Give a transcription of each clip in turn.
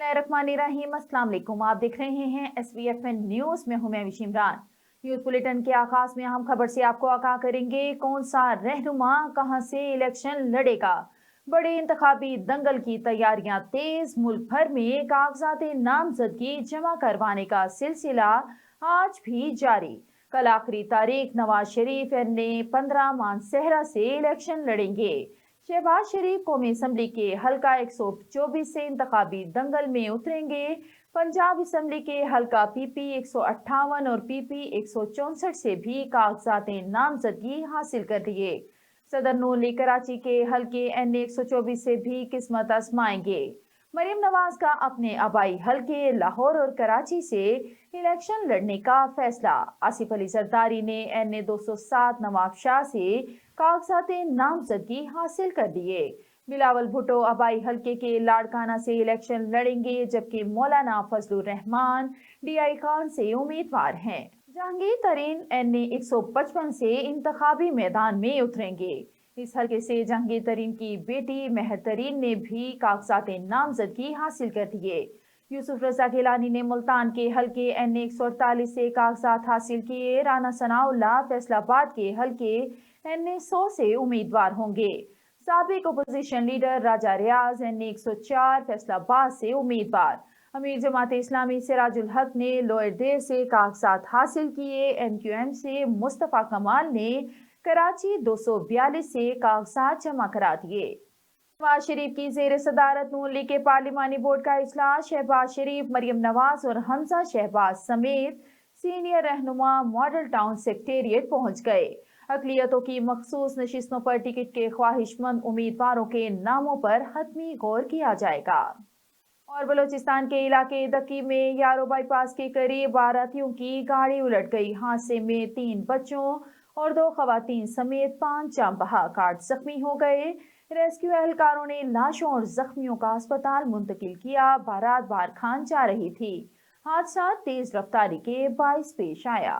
बिस्मिल्लाहिर्रहमानिर्रहीम। अस्सलाम वालेकुम। आप देख रहे हैं SVFN न्यूज़ में हूं मैं विश इमरान। न्यूज़ बुलेटिन के आगाज में अहम खबर से आपको आगाह करेंगे। कौन सा रहनुमा कहां से इलेक्शन लड़ेगा, बड़े इंतखाबी दंगल की तैयारियां तेज। मुल्क भर में कागजात नामजदगी जमा करवाने का सिलसिला आज भी जारी। कल आखिरी तारीख। नवाज शरीफ ने 15 मानसहरा से इलेक्शन लड़ेंगे। शहबाज शरीफ कौमी असम्बली के हल्का 124 से इंतखाबी दंगल में उतरेंगे। पंजाब असम्बली के हल्का PP 158 और PP 164 से भी कागजात नामजदगी हासिल कर लिए। सदर नून लीग कराची के हल्के NA 124 से भी किस्मत आजमाएंगे। मरीम नवाज का अपने आबाई हल्के लाहौर और कराची से इलेक्शन लड़ने का फैसला। आसिफ अली जरदारी ने NA 207 नवाब शाह से कागजात नामजदगी हासिल कर लिए। बिलावल भुट्टो आबाई हल्के के लाड़काना से इलेक्शन लड़ेंगे, जबकि मौलाना फजलुर रहमान DI खान से उम्मीदवार हैं। जहांगीर तरीन NA 155 से इंतखाबी मैदान में उतरेंगे। इस हल्के से जहांगीर तरीन की बेटी महर तरीन ने भी कागजात नामजदगी हासिल कर दिए। यूसुफ रजा गिलानी ने मुल्तान के हल्के NA 148 से कागजात हासिल किए। राना सनाउल्लाह फैसलाबाद के हल्के NA 100 से उम्मीदवार होंगे। साबिक अपोजिशन लीडर राजा रियाज NA 104 फैसलाबाद से उम्मीदवार। अमीर जमात इस्लामी सिराजुल हक ने लोअर देर से कागजात हासिल किए। MQM से मुस्तफा कमाल ने कराची 242 से कागजात जमा करा दिए। नवाज शरीफ की जेर सदारत नून लीग के पार्लिमानी बोर्ड का इजलास। शहबाज शरीफ, मरियम नवाज और हमजा शहबाज समेत सीनियर रहनुमा मॉडल टाउन सेक्रेटेरिएट पहुंच गए। अकलियतों की मखसूस नशिस्तों पर टिकट के ख्वाहिशमंद उम्मीदवारों के नामों पर हतमी गौर किया जाएगा। और बलोचिस्तान के इलाके दकी में यारो बाईपास के करीब बारातियों की गाड़ी उलट गई। हादसे में 3 बच्चों और 2 खवातीन समेत 5 जाँ बहक 8 जख्मी हो गए। रेस्क्यू एहलकारों ने लाशों और जख्मियों का अस्पताल मुंतकिल किया। बारात बार खान जा रही थी। हादसा तेज रफ्तारी के बाइस पेश आया।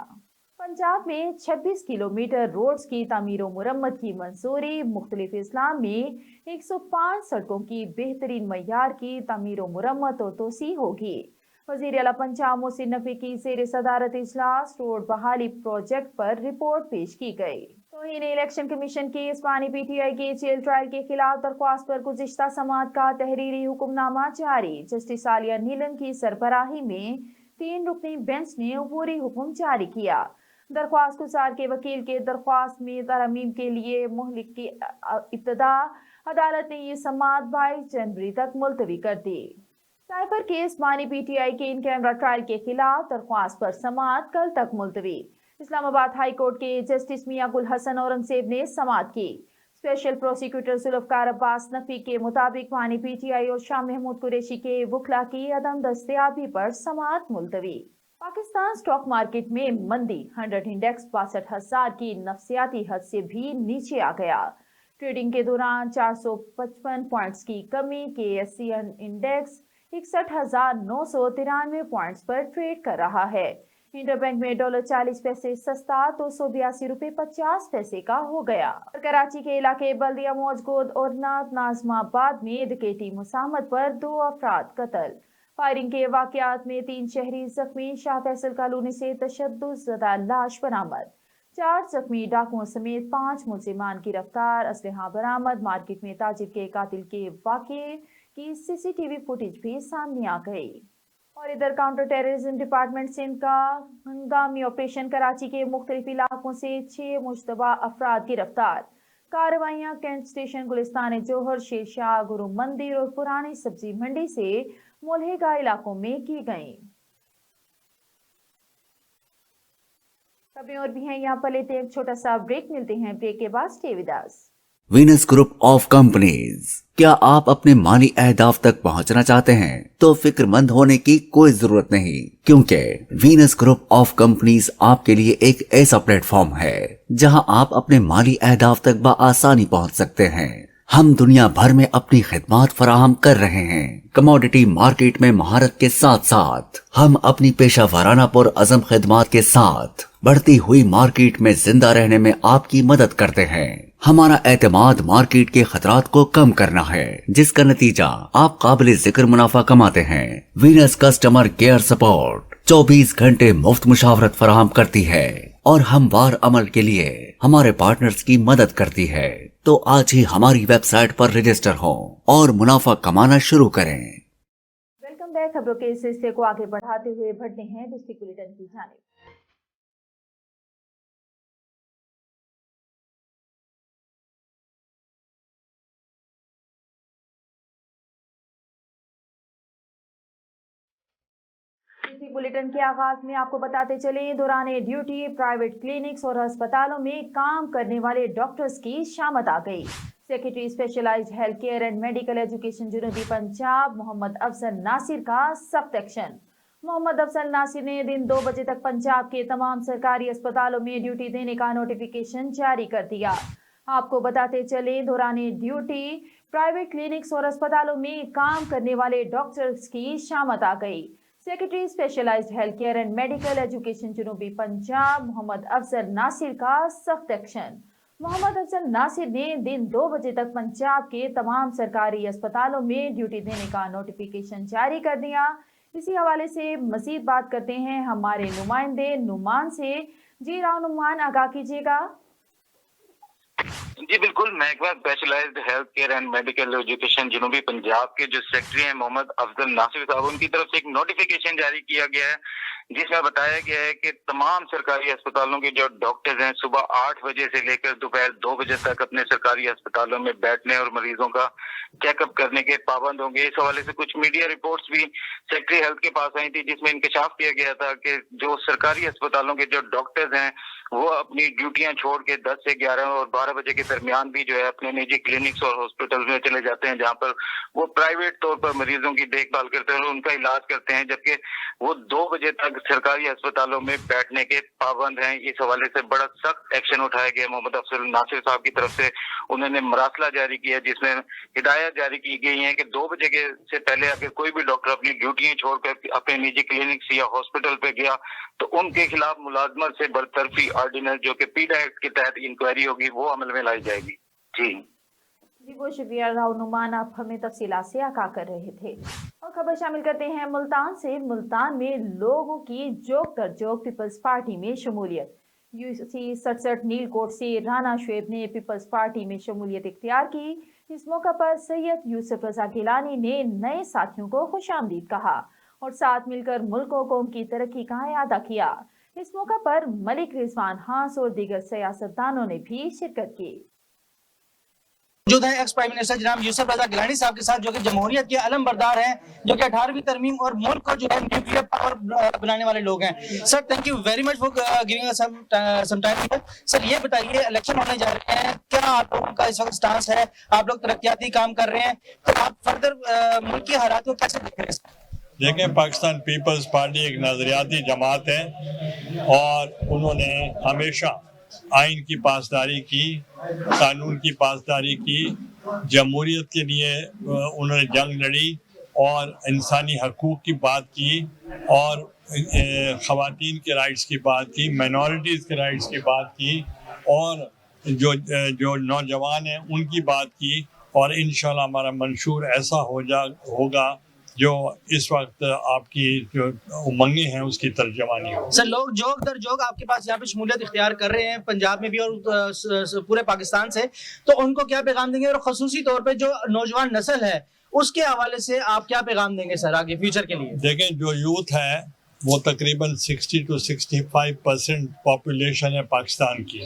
पंजाब में 26 किलोमीटर रोड्स की तामीर और मुरम्मत की मंजूरी। मुख्तलिफ अजला में 105 सड़कों की बेहतरीन मयार की तामीर और मुरम्मत और तोसी होगी। वज़ीर आला पंजाब मोहसिन नकवी की ज़ेर सदारत इजलास रोड बहाली प्रोजेक्ट पर रिपोर्ट पेश की गई। तौहीन इलेक्शन कमीशन की इस्लामी PTI के जेल ट्रायल के खिलाफ दरख्वास्त पर गुज़िश्ता समाअत का तहरीरी हुक्मनामा जारी। जस्टिस आलिया नीलम की सरबराही में 3 रुकनी बेंच ने अबूरी हुक्म जारी किया। दरख्वास्त गुजार के वकील के दरख्वास्त में तरमीम के लिए मुहलत की इब्तदा। अदालत ने ये समाअत 22 जनवरी तक मुलतवी कर दी। साइबर केस मानी PTI के इन कैमरा ट्रायल के खिलाफ दरख्वास्त पर समाअत कल तक मुलतवी। इस्लामाबाद हाई कोर्ट के जस्टिस मियां गुल हसन औरंगजेब ने समाअत की। स्पेशल प्रोसिक्यूटर जुल्फकार अब्बास नकवी के मुताबिक मानी PTI और शाह महमूद कुरैशी के वकला की अदम दस्तयाबी पर समाअत मुलतवी। पाकिस्तान स्टॉक मार्केट में मंदी। 100 इंडेक्स 62,000 की नफसियाती हद से भी नीचे आ गया। ट्रेडिंग के दौरान 455 पॉइंट्स की कमी। KSE इंडेक्स 61,993 पॉइंट्स पर ट्रेड कर रहा है। इंटरबैंक में $40 पैसे सस्ता 282 रुपये 50 पैसे का हो गया। और कराची के इलाके बल्दिया मौजगोद और नाजमाबाद में डकैती मुसामत पर 2 अफराद कत्ल। फायरिंग के वाकयात में 3 शहरी जख्मी। शाह फैसल कॉलोनी से तशद्दुद लाश बरामद। 4 जख्मी डाकुओं समेत 5 मुलजिमान गिरफ्तार। असलहा बरामद। मार्केट में ताजिर के कातिल के वाक़े की CCTV फुटेज भी सामने आ गई। और इधर काउंटर टेररिज्म डिपार्टमेंट सिंध का हंगामी ऑपरेशन। कराची के मुख्तलिफ इलाकों से 6 मुश्तबा अफराद गिरफ्तार। कार्रवाइयाँ कैंट स्टेशन, गुलिस्तान जोहर, शेरशाह, गुरु मंदिर और पुरानी सब्जी मंडी से मुलहिका इलाकों में की गई। खबरें और भी हैं, यहाँ पर लेते हैं एक छोटा सा ब्रेक। मिलते हैं ब्रेक के बाद। Stay with us. Venus group of companies. क्या आप अपने माली अहदाफ तक पहुंचना चाहते हैं? तो फिक्रमंद होने की कोई जरूरत नहीं, क्योंकि वीनस ग्रुप ऑफ कंपनीज आपके लिए एक ऐसा प्लेटफॉर्म है जहां आप अपने माली अहदाफ तक बआसानी पहुंच सकते हैं। हम दुनिया भर में अपनी खिदमत फराहम कर रहे हैं। कमोडिटी मार्केट में महारत के साथ साथ हम अपनी पेशा वाराना पुर अज़म खिदमत के साथ बढ़ती हुई मार्केट में जिंदा रहने में आपकी मदद करते हैं। हमारा एतमाद मार्केट के खतरात को कम करना है, जिसका नतीजा आप काबिल जिक्र मुनाफा कमाते हैं। वीनस कस्टमर केयर सपोर्ट 24 घंटे मुफ्त मुशावरत फराहम करती है और हमवार अमल के लिए हमारे पार्टनर्स की मदद करती है। तो आज ही हमारी वेबसाइट पर रजिस्टर हों और मुनाफा कमाना शुरू करें। Welcome back. खबरों के इस सिलसिले को आगे बढ़ाते हुए बढ़ते हैं डिस्ट्रिक्ट बुलेटिन की जानिब। डिस्ट्रिक्ट बुलेटिन के आगाज में आपको बताते चले, दौरान ड्यूटी प्राइवेट क्लिनिक्स और अस्पतालों में काम करने वाले डॉक्टर्स की शामत आ गई। Secretary specialised health care and medical education जनूबी पंजाब मोहम्मद अफजल नासिर का सख्त एक्शन। मोहम्मद अफजल नासिर ने दिन 2 बजे तक पंजाब के तमाम सरकारी अस्पतालों में ड्यूटी देने का नोटिफिकेशन जारी कर दिया। आपको बताते चले, दौरान ड्यूटी प्राइवेट क्लिनिक्स और अस्पतालों में काम करने वाले डॉक्टर्स की शामत आ गई। Secretary specialised health care and medical education जनूबी पंजाब मोहम्मद अफजल नासिर का सख्त एक्शन। मोहम्मद अफजल नासिर ने दिन 2 बजे तक पंजाब के तमाम सरकारी अस्पतालों में ड्यूटी देने का नोटिफिकेशन जारी कर दिया। इसी हवाले से मजीद बात करते हैं हमारे नुमाइंदे नुमान से। जी राव नुमान, आगाह कीजिएगा। जी बिल्कुल, महकमा specialised health care and medical education जनूबी पंजाब के जो सेक्रेटरी हैं मोहम्मद अफजल नासिर साहब, उनकी तरफ से एक नोटिफिकेशन जारी किया गया है जिसमें बताया गया है कि तमाम सरकारी अस्पतालों के जो डॉक्टर्स हैं सुबह 8 बजे से लेकर दोपहर 2 बजे तक अपने सरकारी अस्पतालों में बैठने और मरीजों का चेकअप करने के पाबंद होंगे। इस हवाले से कुछ मीडिया रिपोर्ट्स भी सेक्रेटरी हेल्थ के पास आई थी जिसमें इंकशाफ किया गया था कि जो सरकारी अस्पतालों के जो डॉक्टर्स हैं वो अपनी ड्यूटियां छोड़ के 10 से 11 और 12 बजे के दरमियान भी जो है अपने निजी क्लिनिक्स और हॉस्पिटल में चले जाते हैं, जहां पर वो प्राइवेट तौर पर मरीजों की देखभाल करते हैं और उनका इलाज करते हैं, जबकि वो 2 बजे तक सरकारी अस्पतालों में बैठने के पाबंद हैं। इस हवाले से बड़ा सख्त एक्शन उठाया गया मोहम्मद अफजल नासिर साहब की तरफ से। उन्होंने मरासला जारी किया जिसमें हिदायत जारी की गई है कि 2 बजे से पहले अगर कोई भी डॉक्टर अपनी ड्यूटियां छोड़कर अपने निजी क्लिनिक्स या हॉस्पिटल पे गया तो उनके खिलाफ मुलाजमत से बरतरफी ऑर्डिनेंस जो कि पीडा एक्ट के तहत इंक्वायरी होगी वो अमल में लाई जाएगी। जी बहुत शुक्रिया राव नुमान, आप हमें तफसीलात से आगाह कर रहे थे। और खबर शामिल करते हैं मुल्तान से। मुल्तान में लोगों की जोक तर जोक पीपल्स पार्टी में शमूलियत। यूसी 67 नीलकोट से राना शुएब ने पीपल्स पार्टी में शमूलियत इख्तियार की। इस मौका पर सैयद यूसुफ रजा गिलानी ने नए साथियों को खुशामदीद कहा और साथ मिलकर मुल्क और कौम की तरक्की का इरादा किया। इस मौका पर मलिक रिजवान हांस और दीगर सियासतदानों ने भी शिरकत की। मौजूद है एक्स प्राइम मिनिस्टर जनाब यूसुफ रजा गिलानी साहब के साथ, जो कि जमहूरियत के अलम बरदार हैं, जो कि 18वीं तरमीम और मुल्क को जो है न्यूक्लियर पावर बनाने वाले लोग हैं। Sir, thank you very much for giving us some time. Sir, ये बताइए, इलेक्शन होने जा रहे हैं, क्या आप लोगों का इस वक्त स्टांस है? आप लोग तरक्याती काम कर रहे हैं, तो आप फर्दर मुल्क की हालात को कैसे देख रहे हैं? देखें, पाकिस्तान पीपल्स पार्टी एक नजरियाती जमात है और उन्होंने हमेशा आइन की पासदारी की, कानून की पासदारी की, जमहूरियत के लिए उन्होंने जंग लड़ी और इंसानी हकूक़ की बात की और ख़वातीन के राइट्स की बात की, माइनॉरिटीज़ के राइट्स की बात की और जो नौजवान हैं उनकी बात की। और इंशाल्लाह हमारा मंशूर ऐसा होगा जो इस वक्त आपकी जो उमंगे हैं उसकी तर्जमानी हो। सर, लोग जोक दर जोक आपके पास यहाँ पे शमूलियत इख्तियार कर रहे हैं पंजाब में भी और पूरे पाकिस्तान से, तो उनको क्या पैगाम देंगे? और खसूसी तौर पे जो नौजवान नस्ल है उसके हवाले से आप क्या पैगाम देंगे सर आगे फ्यूचर के लिए? देखें, जो यूथ है वो तकरीबन 60 to 65% पॉपुलेशन है पाकिस्तान की।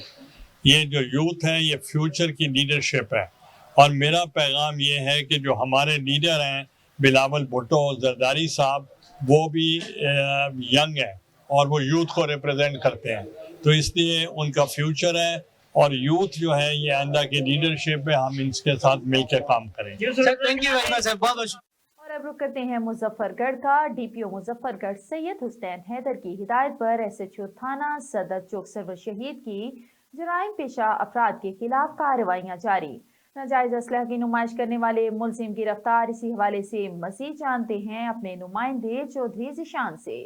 ये जो यूथ है ये फ्यूचर की लीडरशिप है और मेरा पैगाम ये है कि जो हमारे लीडर हैं बिलावल भुट्टो और जरदारी साहब, वो भी यंग है और वो यूथ को रिप्रेजेंट करते हैं, तो इसलिए उनका फ्यूचर है और यूथ जो है ये आइंदा की लीडरशिप है। हम इनके साथ मिलकर काम करें। Thank you very much sir, बहुत बहुत। और अब रुक करते हैं मुजफ्फरगढ़ का। डीपीओ मुजफ्फरगढ़ सैयद हुसैन हैदर की हिदायत पर एसएचओ थाना सदर चौक सरवर शहीद की जराइम पेशा अफराद के खिलाफ कार्रवाइयां जारी। नाजायज असलह की नुमाइश करने वाले मुलजिम गिरफ्तार। इसी हवाले से मजीद जानते हैं अपने नुमाइंदे चौधरी जिशान से।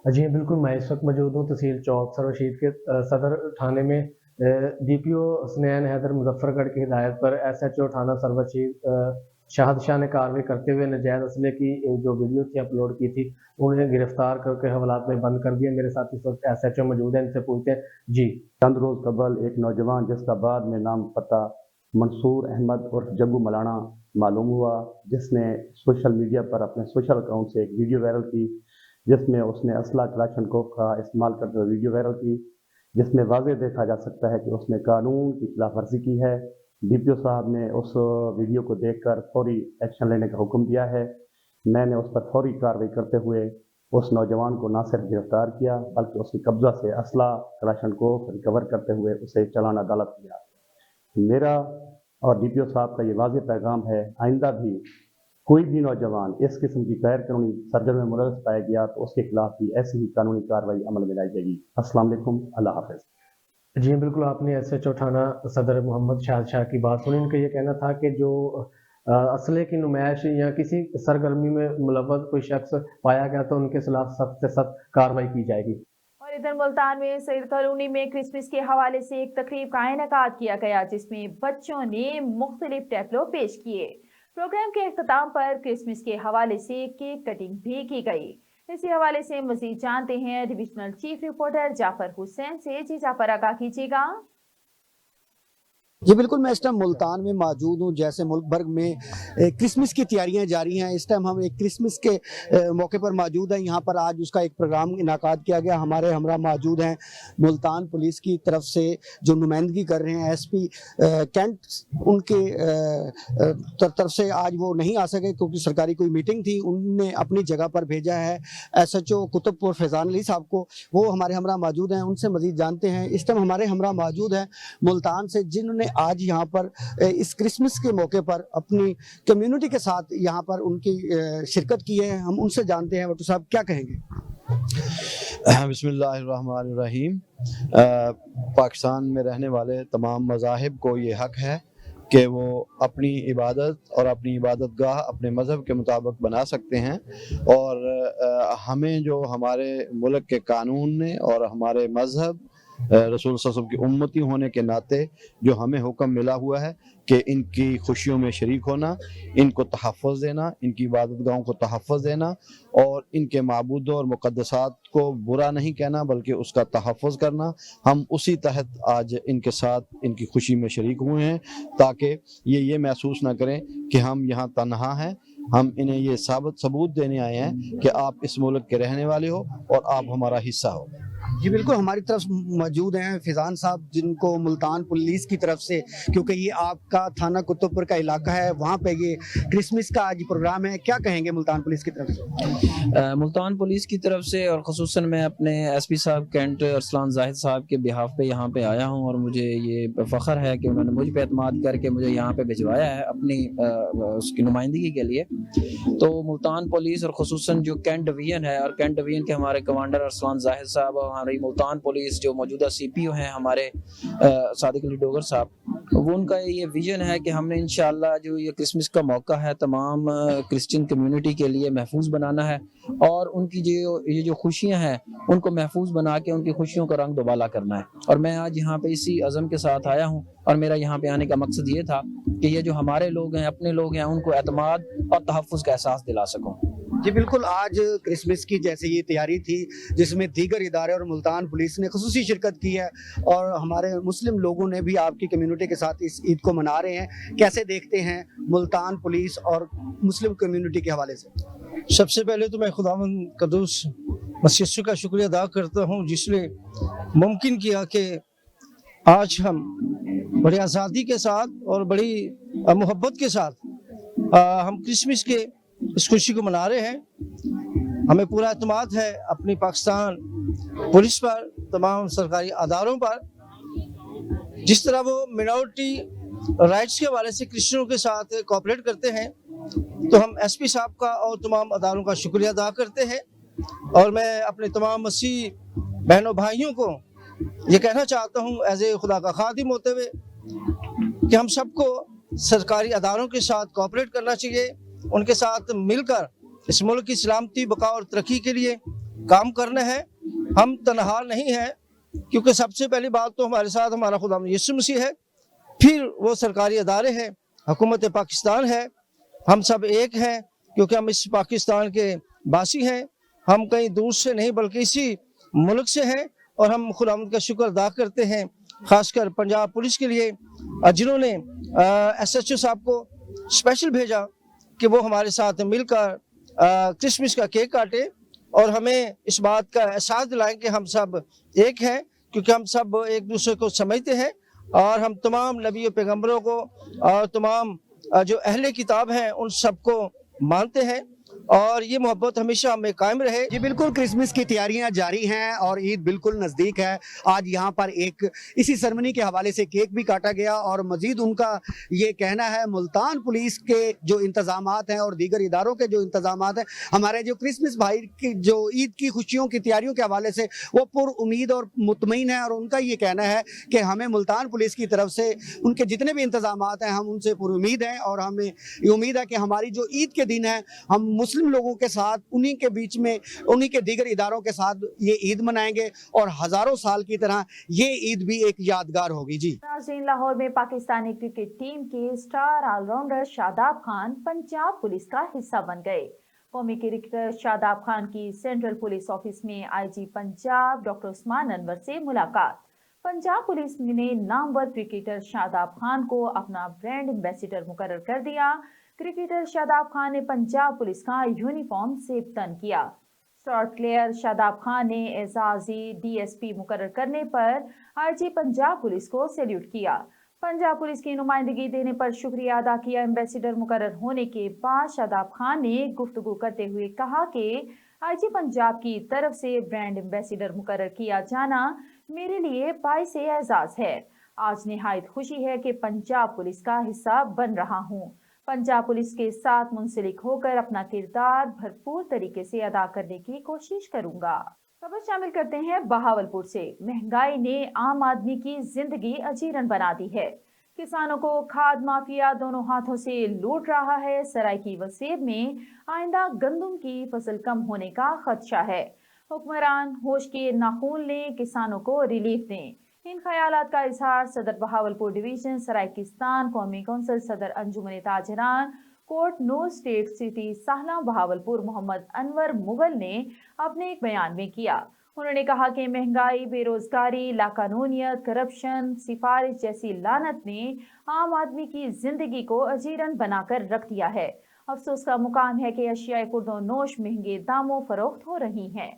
جی بالکل، میں اس وقت موجود ہوں تحصیل چوک سر رشید کے صدر تھانے میں ڈی پی او حسنین حیدر مظفر گڑھ کی ہدایت پر ایس ایچ او تھانہ سر رشید شاہد شاہ نے کارروائی کرتے ہوئے ناجائز اسلحے کی جو ویڈیو تھی اپلوڈ کی تھی انہیں گرفتار کر کے حوالات میں بند کر دیا۔ میرے ساتھ اس وقت ایس ایچ او موجود ہیں، ان سے پوچھتے ہیں جی۔ چند روز قبل ایک نوجوان جس کا بعد میں نام پتہ منصور احمد اور جگو ملانا معلوم ہوا، جس نے سوشل میڈیا پر اپنے سوشل اکاؤنٹ سے ایک ویڈیو وائرل کی جس میں اس نے اسلحہ کلاشنکوف کا استعمال کرتے ہوئے ویڈیو وائرل کی، جس میں واضح دیکھا جا سکتا ہے کہ اس نے قانون کی خلاف ورزی کی ہے۔ ڈی پی او صاحب نے اس ویڈیو کو دیکھ کر فوری ایکشن لینے کا حکم دیا ہے۔ میں نے اس پر فوری کارروائی کرتے ہوئے اس نوجوان کو نہ صرف گرفتار کیا بلکہ اس کی قبضہ سے اسلحہ کلاشنکوف ریکور کرتے ہوئے اسے چالان عدالت کیا۔ میرا اور ڈی پی او صاحب کا یہ واضح پیغام ہے، آئندہ بھی کوئی بھی نوجوان اس قسم کی غیر قانونی سرگرمی میں ملوث پایا گیا تو اس کے خلاف بھی ایسی ہی قانونی کارروائی عمل میں لائی جائے گی۔ السلام علیکم، اللہ حافظ۔ جی بالکل، آپ نے ایس ایچ او تھانہ صدر محمد شاہد شاہ کی بات سنی۔ ان کا یہ کہنا تھا کہ جو اسلحے کی نمائش یا کسی سرگرمی میں ملوث کوئی شخص پایا گیا تو ان کے خلاف سخت سے سخت کارروائی کی جائے گی۔ اور ادھر ملتان میں سید کالونی میں کرسمس کے حوالے سے ایک تقریب کا انعقاد کیا گیا جس میں بچوں نے مختلف ٹیپلو پیش کیے۔ پروگرام کے اختتام پر کرسمس کے حوالے سے کیک کٹنگ بھی کی گئی۔ اسی حوالے سے مزید جانتے ہیں ڈویژنل چیف رپورٹر جعفر حسین سے۔ جی جعفر، آگاہ کیجیے گا۔ جی بالکل، میں اس ٹائم ملتان میں موجود ہوں۔ جیسے ملک بھر میں کرسمس کی تیاریاں جاری ہیں، اس ٹائم ہم ایک کرسمس کے موقع پر موجود ہیں۔ یہاں پر آج اس کا ایک پروگرام انعقاد کیا گیا۔ ہمارے ہمراہ موجود ہیں ملتان پولیس کی طرف سے جو نمائندگی کر رہے ہیں ایس پی کینٹ، ان کے طرف سے آج وہ نہیں آ سکے کیونکہ سرکاری کوئی میٹنگ تھی، انہوں نے اپنی جگہ پر بھیجا ہے ایس ایچ او قطب پور فیضان علی صاحب کو، وہ ہمارے ہمراہ موجود ہیں، ان سے مزید جانتے ہیں۔ اس ٹائم ہمارے ہمراہ موجود ہیں ملتان سے جنہوں نے آج یہاں پر اس کرسمس کے موقع پر اپنی کمیونٹی کے ساتھ یہاں پر ان کی شرکت کی ہے۔ ہم ان سے جانتے ہیں، وٹو صاحب کیا کہیں گے؟ بسم اللہ الرحمن الرحیم۔ پاکستان میں رہنے والے تمام مذاہب کو یہ حق ہے کہ وہ اپنی عبادت اور اپنی عبادت گاہ اپنے مذہب کے مطابق بنا سکتے ہیں، اور ہمیں جو ہمارے ملک کے قانون نے اور ہمارے مذہب رسول صلی اللہ علیہ وسلم کی امتی ہونے کے ناطے جو ہمیں حکم ملا ہوا ہے کہ ان کی خوشیوں میں شریک ہونا، ان کو تحفظ دینا، ان کی عبادت گاہوں کو تحفظ دینا، اور ان کے معبودوں اور مقدسات کو برا نہیں کہنا بلکہ اس کا تحفظ کرنا، ہم اسی تحت آج ان کے ساتھ ان کی خوشی میں شریک ہوئے ہیں تاکہ یہ محسوس نہ کریں کہ ہم یہاں تنہا ہیں۔ ہم انہیں یہ ثبوت دینے آئے ہیں کہ آپ اس ملک کے رہنے والے ہو اور آپ ہمارا حصہ ہو۔ جی بالکل، ہماری طرف موجود ہیں فیضان صاحب جن کو ملتان پولیس کی طرف سے، کیونکہ یہ آپ کا تھانہ قطب پور کا علاقہ ہے، وہاں پہ یہ کرسمس کا آج پروگرام ہے، کیا کہیں گے ملتان پولیس کی طرف سے؟ ملتان پولیس کی طرف سے اور خصوصاً میں اپنے ایس پی صاحب کینٹ ارسلان زاہد صاحب کے بہاف پہ یہاں پہ آیا ہوں، اور مجھے یہ فخر ہے کہ انہوں نے مجھ پہ اعتماد کر کے مجھے یہاں پہ بھجوایا ہے اپنی اس کی نمائندگی کے لیے۔ تو ملتان پولیس اور خصوصاً جو کینٹ ڈویژن ہے، اور کینٹ ڈویژن کے ہمارے کمانڈر ارسلان زاہد صاحب، اور ہماری ملتان پولیس جو موجودہ سی پی او ہیں ہمارے صادق علی ڈوگر صاحب، وہ ان کا یہ ویژن ہے کہ ہم نے انشاءاللہ جو یہ کرسمس کا موقع ہے تمام کرسچن کمیونٹی کے لیے محفوظ بنانا ہے، اور ان کی یہ جو خوشیاں ہیں ان کو محفوظ بنا کے ان کی خوشیوں کا رنگ دوبالا کرنا ہے۔ اور میں آج یہاں پہ اسی عزم کے ساتھ آیا ہوں، اور میرا یہاں پہ آنے کا مقصد یہ تھا کہ یہ جو ہمارے لوگ ہیں، اپنے لوگ ہیں، ان کو اعتماد اور تحفظ کا احساس دلا سکوں۔ جی بالکل، آج کرسمس کی جیسے یہ تیاری تھی جس میں دیگر ادارے اور ملتان پولیس نے خصوصی شرکت کی ہے، اور ہمارے مسلم لوگوں نے بھی آپ کی کمیونٹی کے ساتھ اس عید کو منا رہے ہیں، کیسے دیکھتے ہیں ملتان پولیس اور مسلم کمیونٹی کے حوالے سے؟ سب سے پہلے تو میں خداوند قدوس مسیح کا شکریہ ادا کرتا ہوں جس نے ممکن کیا کہ آج ہم بڑی آزادی کے ساتھ اور بڑی محبت کے ساتھ ہم کرسمس کے اس خوشی کو منا رہے ہیں۔ ہمیں پورا اعتماد ہے اپنی پاکستان پولیس پر، تمام سرکاری اداروں پر، جس طرح وہ منورٹی رائٹس کے حوالے سے کرسچنوں کے ساتھ کوآپریٹ کرتے ہیں، تو ہم ایس پی صاحب کا اور تمام اداروں کا شکریہ ادا کرتے ہیں۔ اور میں اپنے تمام مسیح بہنوں بھائیوں کو یہ کہنا چاہتا ہوں ایز اے خدا کا خادم ہوتے ہوئے کہ ہم سب کو سرکاری اداروں کے ساتھ کوآپریٹ کرنا چاہیے، ان کے ساتھ مل کر اس ملک کی سلامتی، بقا اور ترقی کے لیے काम करना है। हम तनहा नहीं हैं, क्योंकि सबसे पहली बात तो हमारे साथ हमारा खुदा यीशु मसीह है, फिर वो सरकारी अदारे हैं, हुकूमत पाकिस्तान है। हम सब एक हैं, क्योंकि हम इस पाकिस्तान के बासी हैं। हम कहीं दूर से नहीं बल्कि इसी मुल्क से हैं, और हम खुदावंद का शुक्र अदा करते हैं, खासकर पंजाब पुलिस के लिए, जिन्होंने SHO साहब को स्पेशल भेजा कि वो हमारे साथ मिलकर क्रिसमस का केक काटे और हमें इस बात का एहसास दिलाएं कि हम सब एक हैं, क्योंकि हम सब एक दूसरे को समझते हैं, और हम तमाम नबी पैगम्बरों को और तमाम जो अहले किताब हैं उन सबको मानते हैं, और ये मोहब्बत हमेशा हमें कायम रहे। जी बिल्कुल, क्रिसमस की तैयारियां जारी हैं और ईद बिल्कुल नज़दीक है। आज यहाँ पर एक इसी सेरेमनी के हवाले से केक भी काटा गया, और मजीद उनका ये कहना है मुल्तान पुलिस के जो इंतजामात हैं और दीगर इदारों के जो इंतजामात हैं, हमारे जो क्रिसमस भाई की जो ईद की खुशियों की तैयारियों के हवाले से वो पुर उम्मीद और मुतमईन है। और उनका ये कहना है कि हमें मुल्तान पुलिस की तरफ से उनके जितने भी इंतजामात हैं हम उनसे पुर उम्मीद हैं, और हमें ये उम्मीद है कि हमारी जो ईद के दिन है हम मुस्लिम लोगों के साथ, उन्हीं के बीच में, उन्हीं के दीगर इदारों के साथ ये ईद मनाएंगे, और हजारों साल की तरह ये ईद भी एक यादगार होगी। जी नाज़रीन, लाहौर में पाकिस्तानी क्रिकेट टीम के star all-rounder Shadab Khan Punjab police का हिस्सा बन गए। कौमी क्रिकेटर शादाब खान की सेंट्रल पुलिस ऑफिस में IG पंजाब डॉक्टर उस्मान अनवर से मुलाकात। पंजाब पुलिस ने नामवर क्रिकेटर शादाब खान को अपना ब्रांड एम्बेसडर मुकर्रर कर दिया। क्रिकेटर शादाब खान ने पंजाब पुलिस का यूनिफॉर्म सेबतन किया। स्टार प्लेयर शादाब खान ने एजाजी DSP मुकर्रर करने पर IG पंजाब पुलिस को सैल्यूट किया। पंजाब पुलिस की नुमाइंदगी देने पर शुक्रिया अदा किया। एम्बेसडर मुकर्रर होने के बाद शादाब खान ने गुफ्तगू करते हुए कहा कि IG पंजाब की तरफ से ब्रांड एम्बेसडर मुकर्रर किया जाना मेरे लिए बाइस एजाज है। आज निहायत खुशी है कि पंजाब पुलिस का हिस्सा बन रहा हूँ। पंजाब पुलिस के साथ मुंसलिक होकर अपना किरदार भरपूर तरीके से अदा करने की कोशिश करूंगा। खबर शामिल करते हैं बहावलपुर से। महंगाई ने आम आदमी की जिंदगी अजीरन बना दी है। किसानों को खाद माफिया दोनों हाथों से लूट रहा है। सराइकी वसेब में आइंदा गंदम की फसल कम होने का खदशा है। हुक्मरान होश के नाखून लें, किसानों को रिलीफ दें। इन ख्यालात का इजहार सदर बहावलपुर डिवीजन सराइकिस्तान कौमी कौंसिल सदर अंजुमन ताजरान कोर्ट नूर स्टेट सिटी साहला बहावलपुर मोहम्मद अनवर मुगल ने अपने एक बयान में किया। उन्होंने कहा कि महंगाई, बेरोजगारी, लाकानूनियत, करप्शन, सिफारिश जैसी लानत ने आम आदमी की जिंदगी को अजीरन बनाकर रख दिया है। अफसोस का मुकाम है कि अशियाए खुर्दोनोश महंगे दामों फरोख्त हो रही हैं।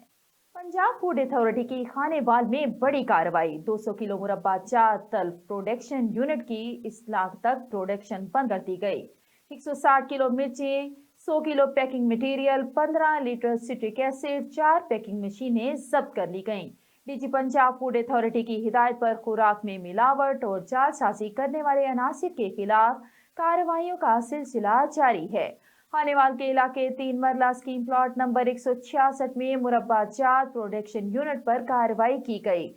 पंजाब फूड अथॉरिटी की खानेवाल में बड़ी कार्रवाई। 200 किलो मुरब्बा चाट तल्फ प्रोडक्शन यूनिट की इस लाख तक प्रोडक्शन बंद कर दी गई। 160 किलो मिर्चें, 100 kilo packing material, 15 litre citric acid, 4 packing मशीनें जब्त कर ली गईं। DG पंजाब फूड अथॉरिटी की हिदायत पर खुराक में मिलावट और जालसाजी करने वाले अनासिर के खिलाफ कार्रवाइयों का सिलसिला जारी है। खानेवाल के इलाके 3 मरला स्कीम प्लॉट नंबर 166 में मुरब्बा जात प्रोडक्शन यूनिट पर कार्रवाई की गई।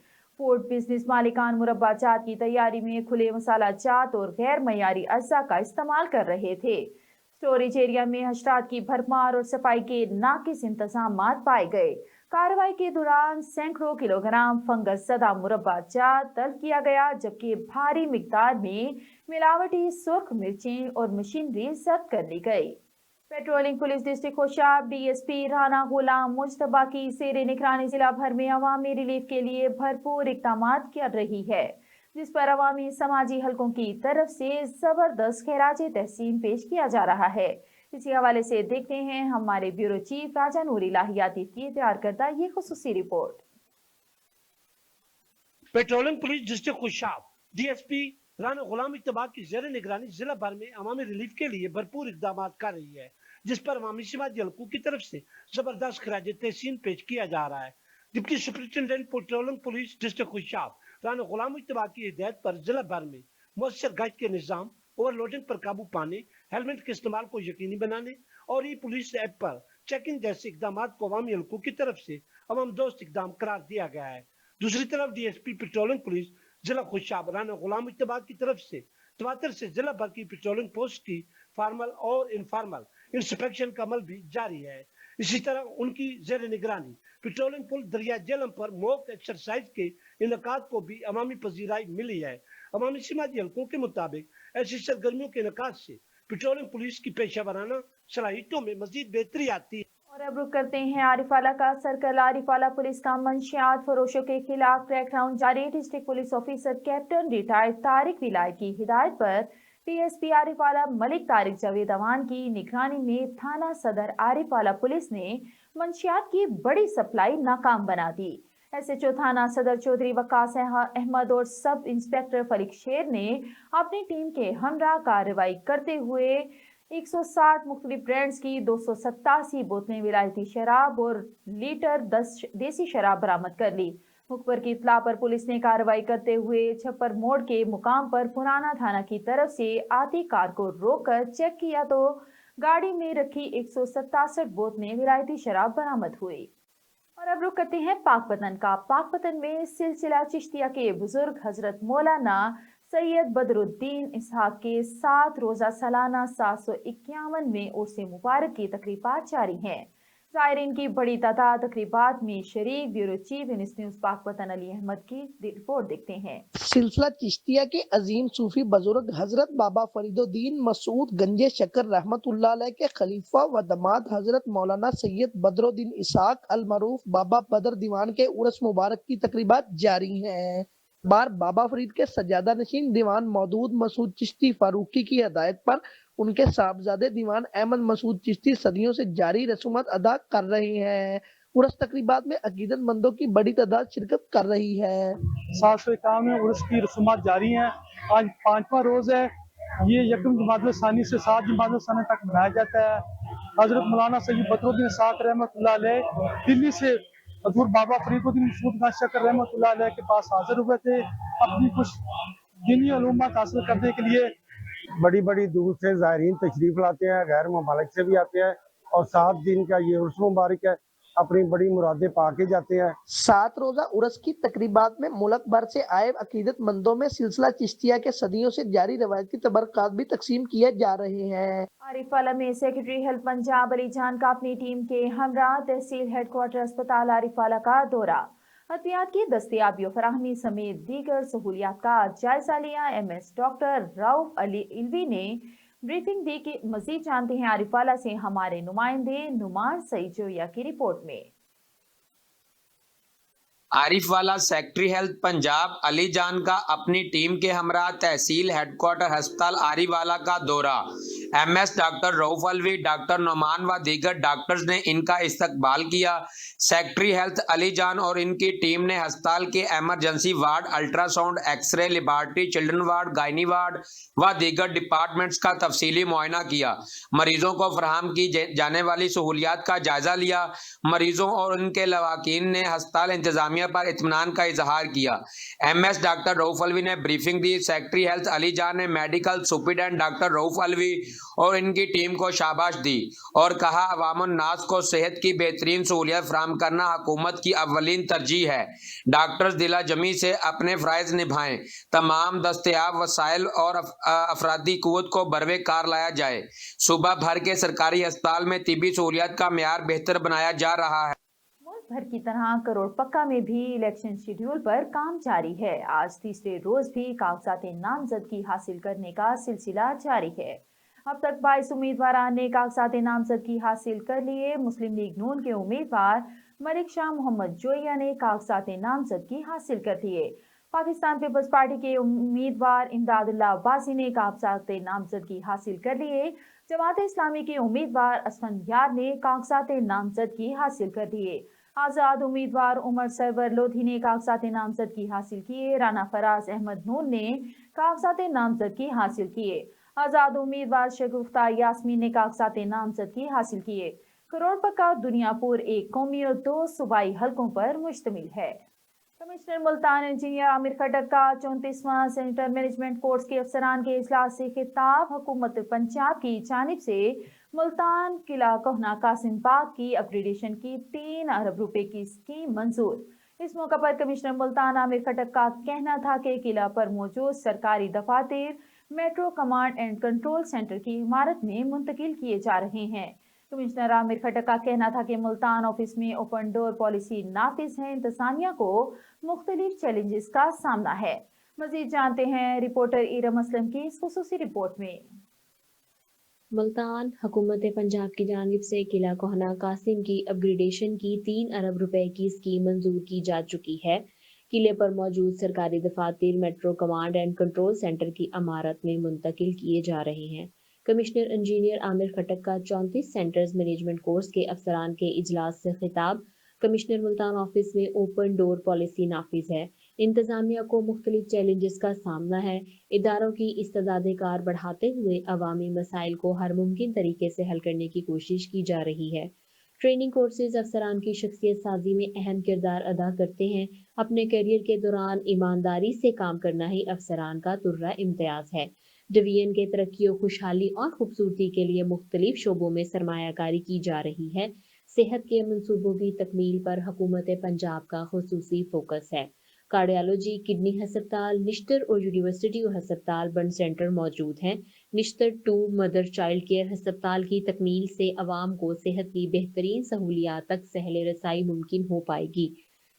फूड बिजनेस मालिकान मुरब्बा जात की तैयारी में खुले मसाला जात और गैर मयारी अज्जा का इस्तेमाल कर रहे थे। स्टोरेज एरिया में हशरात की भरमार और सफाई के नाकिस इंतजाम पाए गए। कार्रवाई के दौरान सैकड़ों किलोग्राम फंगस सदा मुरब्बा जात तल्फ किया गया, जबकि भारी मिकदार में मिलावटी सुर्ख मिर्चें और मशीनरी जब्त कर ली गई। Patrolling police district Hoshab DSP Rana Ghulam Mushtaba की सेरे निगरानी जिला भर में अवामी रिलीफ के लिए भरपूर इकदाम कर रही है, जिस पर अवामी समाजी हलकों की तरफ से जबरदस्त खैराज तहसीन पेश किया जा रहा है। इसी हवाले से देखते हैं हमारे ब्यूरो चीफ राजा नूर इलाही आतिफ की तैयार करदा ये खुसूसी report. Patrolling police district Hoshab DSP Rana Ghulam Ittaba की जेर निगरानी जिला भर में अवामी रिलीफ के लिए भरपूर इकदाम कर रही है, जिस पर अवामी समाजी हलकों की तरफ से जबरदस्त खैराज तहसीन पेश किया जा रहा है। Deputy superintendent patrolling police district Hoshab Rana Ghulam Ittaba की हिदायत पर जिला भर में मुअस्सर गश्त के निजाम, ओवरलोडिंग पर काबू पाने, हेलमेट के इस्तेमाल को यकीनी बनाने और ई पुलिस ऐप पर चेकिंग जैसे इकदाम को अवामी हलकों की तरफ से अवाम दोस्त इकदाम करार दिया गया है। दूसरी तरफ DSP पेट्रोलिंग पुलिस जिला खुशाब राना गुलाम इत्तबा की तरफ से तवातर से जिला भर की पेट्रोलिंग पोस्ट की फार्मल और इनफॉर्मल इंस्पेक्शन का अमल भी जारी है। इसी तरह उनकी जेर निगरानी पेट्रोलिंग पुल दरिया जेलम पर मॉक एक्सरसाइज के इनकाद को भी अवामी पजीराई मिली है। अवामी समाजी हलकों के मुताबिक ऐसी सरगर्मियों के इनकाद से पेट्रोलिंग पुलिस की पेशा वराना सलाहियतों में मजीद बेहतरी आती है। और अब रुक करते हैं आरिफाला का। सर्कल आरिफाला पुलिस का मंशियात फरोशों के खिलाफ क्रैकडाउन जारी। District police officer captain retired Tariq विलायत की हिदायत पर डीएसपी आरिफाला मलिक तारिक जावेद अवान की निगरानी में थाना सदर आरिफाला पुलिस ने मंशियात की बड़ी सप्लाई नाकाम बना दी। एसएचओ थाना सदर चौधरी वकास अहमद और सब इंस्पेक्टर फलीक शेर ने अपनी टीम के हमरा कार्रवाई करते हुए 160 मुख्तलिफ ब्रांड्स की 287 बोतलें विलायती शराब और लीटर 10 देसी शराब बरामद कर ली। मुखबर की इत्तला पर पुलिस ने कार्रवाई करते हुए छप्पर मोड़ के मुकाम पर पुराना थाना की तरफ से आती कार को रोककर चेक किया तो गाड़ी में रखी 167 बोतलें विलायती शराब बरामद हुई। और अब रुक करते हैं पाकपतन का। पाकपतन में सिलसिला चिश्तिया के बुजुर्ग हजरत मौलाना सैयद बदरुद्दीन इसहाक के 7 रोजा सालाना 751वें उर्स मुबारक की तकरीबात जारी हैं। ज़ायरीन की बड़ी तादाद तकरीबात में शरीक। Bureau chief news Pakpattan Ali Ahmad की रिपोर्ट देखते हैं। सिलसिला चिश्तिया के अजीम सूफी बुजुर्ग हजरत बाबा फरीदुद्दीन मसूद गंजे शकर रहमतुल्लाह अलैह के खलीफा व दमाद हजरत मौलाना सैयद बदरुद्दीन इसहाक अल मरूफ बाबा बदर दीवान के उर्स मुबारक की तकरीबात जारी हैं। बार बाबा फरीद के सज्जादा नशीन दीवान मौदूद मसूद चिश्ती फारूकी की हदायत पर उनके साहबजादे दीवान अहमद मसूद चिश्ती सदियों से जारी रसूमात अदा कर रहे हैं। उर्स तकरीबात में अकीदतमंदों की बड़ी तादाद शिरकत कर रही है। 751 उर्स की रसूमात जारी हैं। आज 5वां रोज है। ये यकम जमादुल सानी से 7 जमादुल सानी तक मनाया जाता है। हजरत मौलाना सैयद बदरुद्दीन इसहाक रहमतुल्लाह अलैह दिल्ली से हजूर बाबा फरीदुद्दीन मसूद गंज शकर रहमतुल्लाह अलैह के पास हाजिर हुए थे अपनी कुछ दीनी उलूमात हासिल करने के लिए। बड़ी बड़ी दूर से ज़ायरीन तशरीफ लाते हैं, गैर ममालिक से भी आते हैं और 7 दिन का ये उर्स मुबारक है, अपनी बड़ी मुरादें पा के जाते हैं। 7 रोजा उर्स की तकरीबात में मुल्क भर से आए अकीदतमंदों में सिलसिला चिश्तिया के सदियों से जारी रवायती तबरकात भी तकसीम किए जा रहे हैं। आरिफाला में सेक्रेटरी हेल्थ पंजाब अली जान का अपनी टीम के हमरा तहसील हेडक्वार्टर अस्पताल आरिफाला का दौरा। अतियात की दस्तयाबी और फराहमी समेत दीगर सहूलियात का जायजा लिया। MS डॉक्टर रऊफ अली इल्वी ने ब्रीफिंग दी कि मजीद जानते हैं आरिफाला से हमारे नुमाइंदे नुमान सईजोया की रिपोर्ट में। आरिफवाला सेक्रेटरी हेल्थ पंजाब अली जान का अपनी टीम के हमरा तहसील हेडक्वार्टर अस्पताल आरिफवाला का दौरा। MS doctor Rauf Alvi, doctor Noman व दीगर डॉक्टर्स ने इनका इस्तकबाल किया। सेक्रेटरी हेल्थ अली जान और इनकी टीम ने अस्पताल के emergency ward, ultrasound, x-ray, laboratory, children ward, gynae ward व दीगर डिपार्टमेंट्स का तफसीली मुआयना किया। मरीजों को फराहम की जाने वाली सहूलियात का जायजा लिया। मरीजों और उनके लवाकीन ने अस्पताल इंतजामिया पर इत्मीनान का इजहार किया। MS डॉक्टर रऊफ अलवी ने ब्रीफिंग दी। सेक्रेटरी हेल्थ अली जान ने medical superintendent doctor Rauf Alvi और इनकी टीम को शाबाश दी और कहा अवामुन नास को सेहत की बेहतरीन सहूलियत फराहम करना हुकूमत की अव्वलीन तरजीह है। डॉक्टर्स दिला जमी से अपने फ़राइज़ निभाएं। तमाम दस्तयाब वसाइल और अफरादी कुव्वत को बरवे कार लाया जाए। सूबा भर के सरकारी अस्पताल में तिबी सहूलियत का मेयार बेहतर बनाया जा रहा है। भर की तरह करोड़ पक्का में भी इलेक्शन शेड्यूल पर काम जारी है। आज तीसरे रोज भी कागजात नामजदगी हासिल करने का सिलसिला जारी है। अब तक 22 उम्मीदवार ने कागजात नामजदगी हासिल कर लिए। मुस्लिम लीग नून के उम्मीदवार मलिक शाह मोहम्मद जोया ने कागजात नामजदगी हासिल कर लिए। पाकिस्तान पीपल्स पार्टी के उम्मीदवार इमदादुल्लाह अब्बासी ने कागजात नामजदगी हासिल कर लिए। जमात इस्लामी के उम्मीदवार असफन यार ने कागजात नामजदगी हासिल कर लिए। आज़ाद उम्मीदवार उमर सरवर लोधी ने कागजात नामजदगी हासिल किए। राना फराज अहमद नून ने कागजात नामजदगी हासिल किए। आज़ाद उम्मीदवार शगुफ्ता यास्मीन ने कागजात नामजदगी हासिल किए। करोड़ पक्का दुनियापुर एक कौमी और 2 सूबाई हलकों पर मुश्तमिल है। कमिश्नर मुल्तान इंजीनियर आमिर खटक का 34वां सेनेटर मैनेजमेंट कोर्स के अफसरान के इजलास से खिताब। हुकूमत पंजाब की जानिब से मुल्तान किला कोहना कासिम बाग की अपग्रेडेशन की 3 अरब रुपए की स्कीम मंजूर। इस मौका पर कमिश्नर मुल्तान आमिर खटक का कहना था कि किला पर मौजूद सरकारी दफातर metro command and control centre की इमारत में मुंतकिल किए जा रहे हैं। कमिश्नर आमिर खटक का कहना था कि मुल्तान ऑफिस में ओपन डोर पॉलिसी नाफिज है, इंतजामिया को मुख्तलिफ चैलेंजेस का सामना है। मजीद जानते हैं रिपोर्टर इरम असलम की इस खुसूसी रिपोर्ट में। मुल्तान हुकूमत पंजाब की जानिब से किला कोहना कासिम की अपग्रेडेशन की 3 अरब रुपए की स्कीम मंजूर की जा चुकी है। किले पर मौजूद सरकारी दफातर metro command and control centre की इमारत में मुंतकिल किए जा रहे हैं। कमिश्नर इंजीनियर आमिर खटक का 34 सेंटर्स मैनेजमेंट कोर्स के अफसरान के इजलास से खिताब। कमिश्नर मुल्तान ऑफिस में ओपन डोर पॉलिसी नाफिज है, इंतजामिया को मुख्तलिफ चैलेंजेस का सामना है। इदारों की इस्तेदाद कार बढ़ाते हुए अवामी मसाइल को हर मुमकिन तरीके से हल करने की कोशिश की जा रही है। ट्रेनिंग कोर्सेज अफसरान की शख्सियत साजी में अहम किरदार अदा करते हैं। अपने करियर के दौरान ईमानदारी से काम करना ही अफसरान का तुर्रा इम्तियाज है। डिवीजन के तरक्की और खुशहाली और खूबसूरती के लिए मुख्तलिफ शोबों में सरमायाकारी की जा रही है। सेहत के मंसूबों की तकमील पर हुकूमत पंजाब का खुसूसी फोकस है। कार्डियोलॉजी, किडनी हस्पताल, निश्तर और यूनिवर्सिटी हस्पताल बंड सेंटर मौजूद हैं। निश्तर 2 मदर चाइल्ड केयर हस्पताल की तकमील से अवाम को सेहत की बेहतरीन सहूलियात तक सहले रसाई मुमकिन हो पाएगी।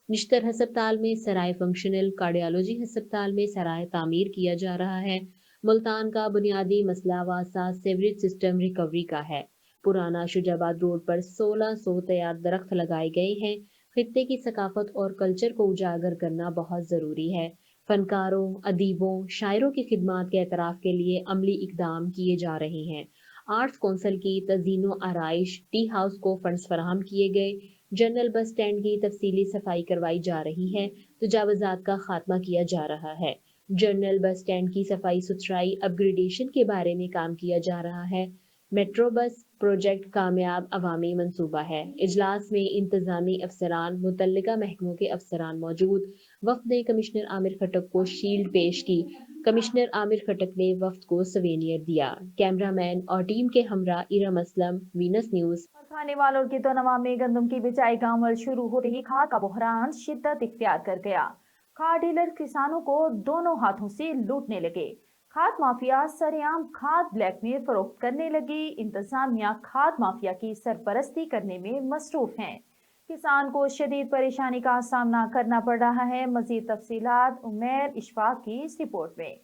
निश्तर हस्पताल में सराय फंक्शनल, कार्डियोलॉजी हस्पताल में सराय तामीर किया जा रहा है। मुल्तान का बुनियादी मसला वासा सीवरेज सिस्टम रिकवरी का है। पुराना शुजाबाद रोड पर 1600 तैयार दरख्त लगाए गए हैं। खित्ते की सकाफत और कल्चर को उजागर करना बहुत ज़रूरी है। फनकारों, अदीबों, शायरों की खिदमात के एतराफ़ के लिए अमली इकदाम किए जा रहे हैं। आर्ट्स कौंसिल की तज़ीनो आराइश, टी हाउस को फंड्स फराहम किए गए। जनरल बस स्टैंड की तफसीली सफाई करवाई जा रही है। तजावुज़ात का खात्मा किया जा रहा है। जनरल बस स्टैंड की सफाई सुथराई अपग्रेडेशन के बारे में काम किया जा रहा है। मेट्रो बस प्रोजेक्ट कामयाब अवामी मंसूबा है। इजलास में इंतजामी अफसरान, मुतल्लिका महकमों के अफसरान मौजूद। वफ्द ने कमिश्नर आमिर खटक को शील्ड पेश की। कमिश्नर आमिर खटक ने वफ्द को सवेनियर दिया। कैमरामैन और टीम के हमरा इरम असलम, वीनस न्यूज। खाने वालों के तोनवा में गंदम की बिजाई का अमल शुरू होते ही खाद का बहरान शिद्दत इख्तियार कर गया। खाद डीलर किसानों को दोनों हाथों से लूटने लगे। खाद माफिया सरेआम खाद ब्लैक में फरोख्त करने लगी। इंतजामिया खाद माफिया की सरपरस्ती करने में मसरूफ हैं। किसान को शदीद परेशानी का सामना करना पड़ रहा है। मजीद तफसीलात उमैर इशफाक की इस रिपोर्ट में।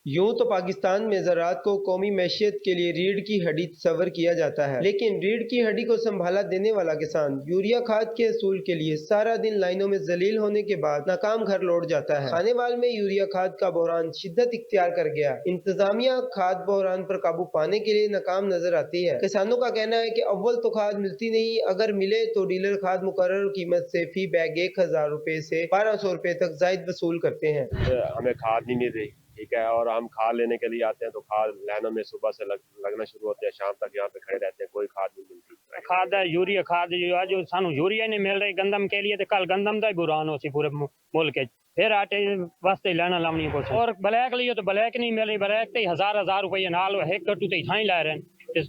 यूं तो पाकिस्तान में ज़राअत को कौमी मैशियत के लिए रीढ़ की हड्डी तस्वर किया जाता है, लेकिन रीढ़ की हड्डी को संभाला देने वाला किसान यूरिया खाद के असूल के लिए सारा दिन लाइनों में जलील होने के बाद नाकाम घर लौट जाता है। खानेवाल में यूरिया खाद का बहरान शिद्दत इख्तियार कर गया। इंतजामिया खाद बहरान पर काबू पाने के लिए नाकाम नजर आती है। किसानों का कहना है कि अव्वल तो खाद मिलती नहीं, अगर मिले तो डीलर खाद मुकर्रर कीमत से फी बैग 1000 रुपए से 1200 रुपए तक जायद वसूल करते हैं। हमें खाद नहीं मिल रही, ठीक है, और हम खाद लेने के लिए आते हैं तो खाद लाइनों में सुबह से लगना शुरू होते हैं, शाम तक यहाँ पे खड़े रहते हैं, कोई खाद नहीं मिलती। खाद यूरिया खाद जो सानू यूरिया नहीं मिल रही गंदम के लिए, तो कल गंदम का बुरान हो सी पूरे मुल्क फिर आटे वास्ते लाना लावनी को और ब्लैक लिए तो ब्लैक नहीं मिल रही। ब्लैक तो हजार रुपये नाल एक कट्टू तो इतना ही ला रहे हैं।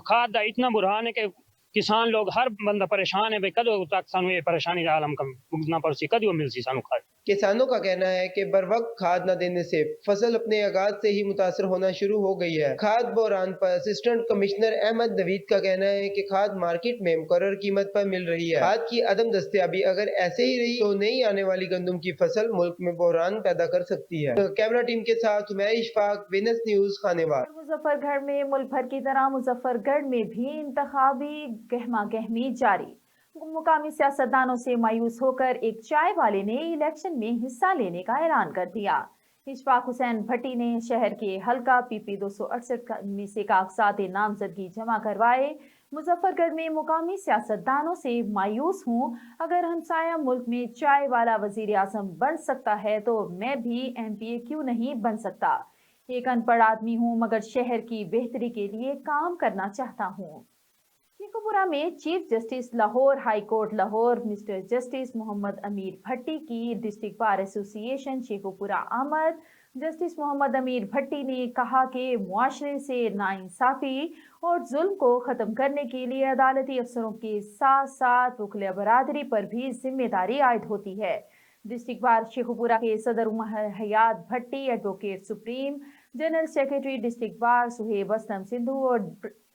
खाद का इतना बुरान है कि किसान लोग हर बंदा परेशान है भाई कदों तक सानू ये परेशानी का आलम भुगतना पड़सी, कदों मिलसी सानू खाद। किसानों का कहना है कि बर वक्त खाद न देने से फसल अपने आगाज से ही मुतासर होना शुरू हो गई है। खाद बहरान पर असिस्टेंट कमिश्नर अहमद नवीद का कहना है कि खाद मार्केट में मुकर्रर कीमत पर मिल रही है। खाद की अदम दस्तयाबी अगर ऐसे ही रही तो नई आने वाली गंदम की फसल मुल्क में बहरान पैदा कर सकती है। कैमरा टीम के साथ उमैर इशफाक, वीनस न्यूज, खानेवाल। मुजफ्फरगढ़ में मुल्क भर की तरह मुजफ्फरगढ़ में भी इंतखाबी गहमा गहमी जारी। मुकामी सियासतदानों से मायूस होकर एक चाय वाले ने इलेक्शन में हिस्सा लेने का ऐलान कर दिया। इशफाक हुसैन भट्टी ने शहर के हल्का PP 268 में से कागजात नामजदगी जमा करवाए। मुजफ्फरगढ़ में मुकामी सियासतदानों से मायूस हूँ, अगर हमसाया मुल्क में चाय वाला वजीर आजम बन सकता है तो मैं भी MPA क्यों नहीं बन सकता। एक अनपढ़ आदमी हूँ मगर शहर की बेहतरी के लिए काम करना चाहता हूँ। शेखुपुरा में chief justice Lahore high court Lahore mister justice Mohammad Amir Bhatti की डिस्ट्रिक्ट बार एसोसिएशन शेखुपुरा आमद। जस्टिस मोहम्मद अमीर भट्टी ने कहा कि मुआशरे से नाइंसाफी और जुल्म को ख़त्म करने के लिए अदालती अफसरों के साथ साथ वकला बरादरी पर भी जिम्मेदारी आयद होती है। डिस्ट्रिक्ट बार शेखुपुरा के सदर Umar Hayat Bhatti, advocate supreme general secretary district bar Suhaib Aslam Sindhu और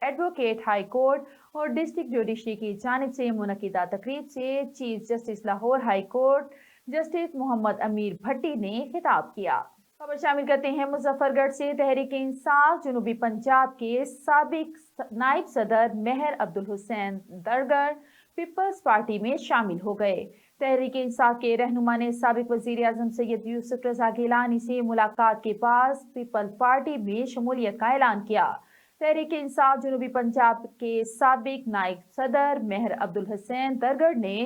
एडवोकेट हाई कोर्ट और डिस्ट्रिक्ट जुडिशरी की जानिब से मुनक्किदा तकरीब से chief justice Lahore high court justice Mohammad Amir Bhatti ने खिताब किया। खबर शामिल करते हैं मुजफ्फरगढ़ से। तहरीक इंसाफ जनूबी पंजाब के साबिक नायब सदर मेहर अब्दुल हुसैन दरगर पीपल्स पार्टी में शामिल हो गए। तहरीक इंसाफ के रहनुमा ने साबिक वजीर आजम सैयद यूसुफ रजा गिलानी से मुलाकात के बाद पीपल्स पार्टी में शमूलियत का ऐलान किया। तहरीक इंसाफ जनूबी पंजाब के साबिक नायब सदर मेहर अब्दुल हुसैन दरगर ने